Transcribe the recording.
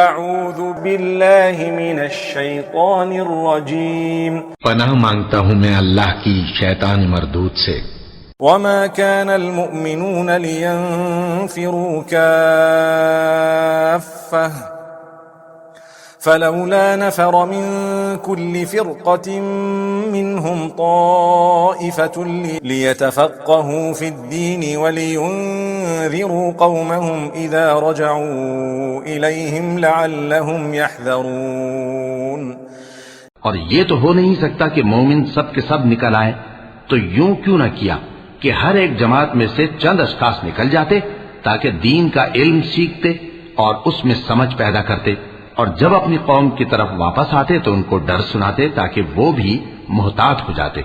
اعوذ باللہ من الشیطان الرجیم پناہ مانگتا ہوں میں اللہ کی شیطان مردود سے۔ وما كان المؤمنون لينفروا كافة فلولا نفر من كل فرقة منهم طائفة ليتفقهوا في الدين ولينذروا قومهم إذا رجعوا إليهم لعلهم يحذرون۔ اور یہ تو ہو نہیں سکتا کہ مومن سب کے سب نکل آئے، تو یوں کیوں نہ کیا کہ ہر ایک جماعت میں سے چند اشخاص نکل جاتے تاکہ دین کا علم سیکھتے اور اس میں سمجھ پیدا کرتے، اور جب اپنی قوم کی طرف واپس آتے تو ان کو ڈر سناتے تاکہ وہ بھی محتاط ہو جاتے۔